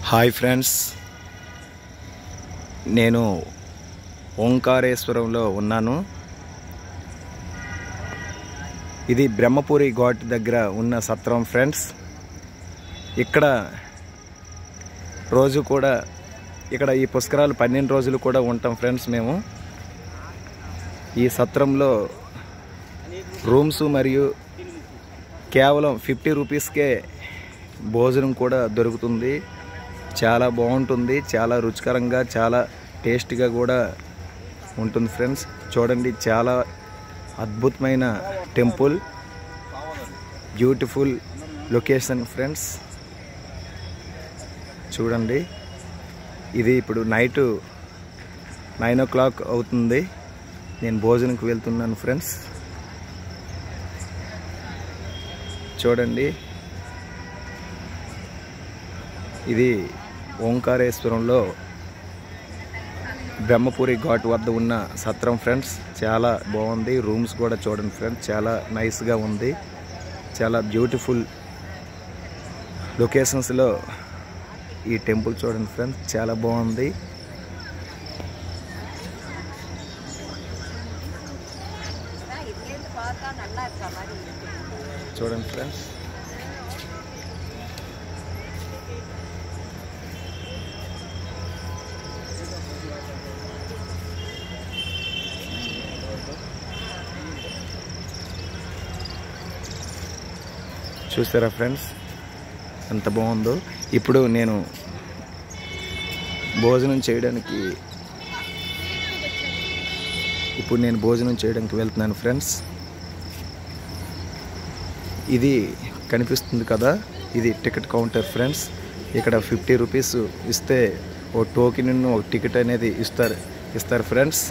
Hi friends, నేను ఓంకారేశ్వరంలో ఉన్నాను. ఇది బ్రహ్మపురి ఘాట్ దగ్గర ఉన్న సత్రం ఫ్రెండ్స్. ఇక్కడ రోజు కూడా ఈ పుష్కరాలు 12 రోజులు కూడా ఉంటాం ఫ్రెండ్స్. మేము ఈ సత్రంలో రూమ్స్ మరియు కేవలం 50 రూపీస్కే భోజనం కూడా దొరుకుతుంది. చాలా బాగుంటుంది, చాలా రుచికరంగా, చాలా టేస్టీగా కూడా ఉంటుంది ఫ్రెండ్స్. చూడండి, చాలా అద్భుతమైన టెంపుల్, బ్యూటిఫుల్ లొకేషన్ ఫ్రెండ్స్. చూడండి, ఇది ఇప్పుడు నైట్ 9 o'clock అవుతుంది. నేను భోజనంకి వెళ్తున్నాను ఫ్రెండ్స్. చూడండి, ఇది ఓంకారేశ్వరంలో బ్రహ్మపురి ఘాట్ వద్ద ఉన్న సత్రం ఫ్రెండ్స్. చాలా బాగుంది. రూమ్స్ కూడా చూడండి ఫ్రెండ్స్, చాలా నైస్గా ఉంది. చాలా బ్యూటిఫుల్ లొకేషన్స్లో ఈ టెంపుల్ చూడండి ఫ్రెండ్స్, చాలా బాగుంది. చూడండి ఫ్రెండ్స్, చూసారా ఫ్రెండ్స్ ఎంత బాగుందో. ఇప్పుడు నేను భోజనం చేయడానికి వెళ్తున్నాను ఫ్రెండ్స్. ఇది కనిపిస్తుంది కదా, ఇది టికెట్ కౌంటర్ ఫ్రెండ్స్. ఇక్కడ 50 రూపీస్ ఇస్తే ఓ టోకెన్, ఒక టికెట్ అనేది ఇస్తారు ఫ్రెండ్స్.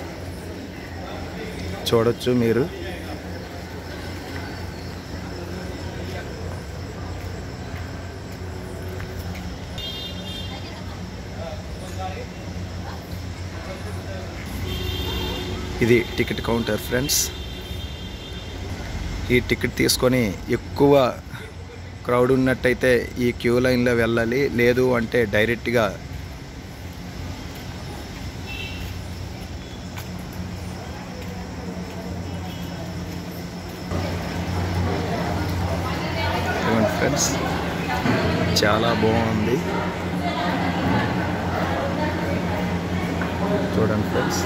చూడొచ్చు మీరు. ఇది టికెట్ కౌంటర్ ఫ్రెండ్స్. ఈ టికెట్ తీసుకొని ఎక్కువ క్రౌడ్ ఉన్నట్టయితే ఈ క్యూ లైన్లో వెళ్ళాలి, లేదు అంటే డైరెక్ట్గా ఫ్రెండ్స్. చాలా బాగుంది, చూడండి ఫ్రెండ్స్.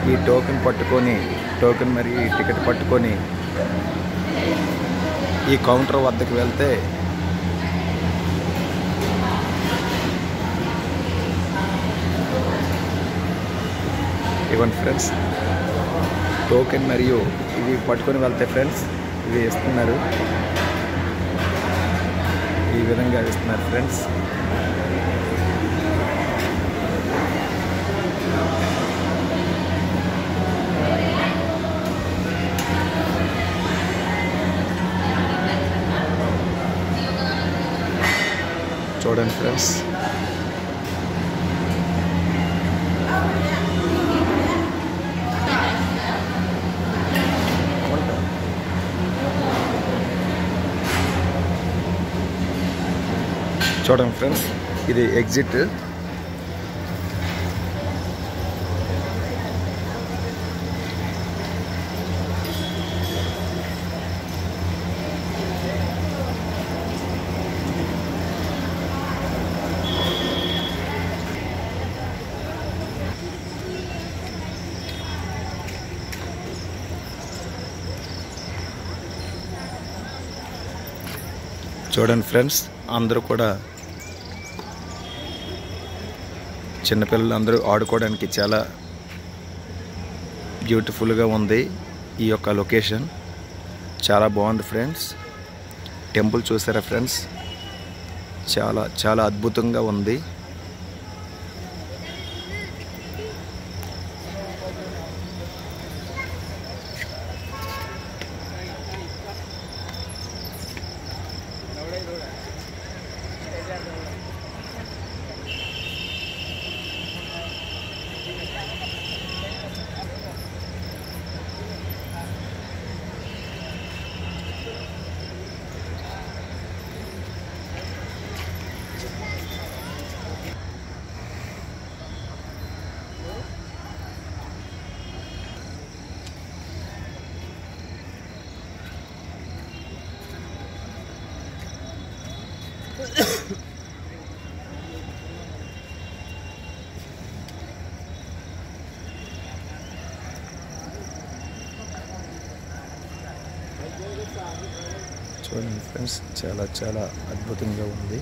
ఈ టోకెన్ మరియు ఈ టికెట్ పట్టుకొని ఈ కౌంటర్ వద్దకు వెళ్తే ఇవ్వండి ఫ్రెండ్స్. టోకెన్ మరియు ఇవి పట్టుకొని వెళ్తే ఫ్రెండ్స్, ఇవి ఇస్తున్నారు, ఈ విధంగా ఇస్తున్నారు ఫ్రెండ్స్. చూడండి ఫ్రెండ్స్, ఇది ఎగ్జిట్. చూడండి ఫ్రెండ్స్, అందరూ కూడా చిన్నపిల్లలు అందరూ ఆడుకోవడానికి చాలా బ్యూటిఫుల్గా ఉంది. ఈ యొక్క లొకేషన్ చాలా బాగుంది ఫ్రెండ్స్. టెంపుల్ చూసారా ఫ్రెండ్స్, చాలా చాలా అద్భుతంగా ఉంది. చూడండి ఫ్రెండ్స్, చాలా చాలా అద్భుతంగా ఉంది.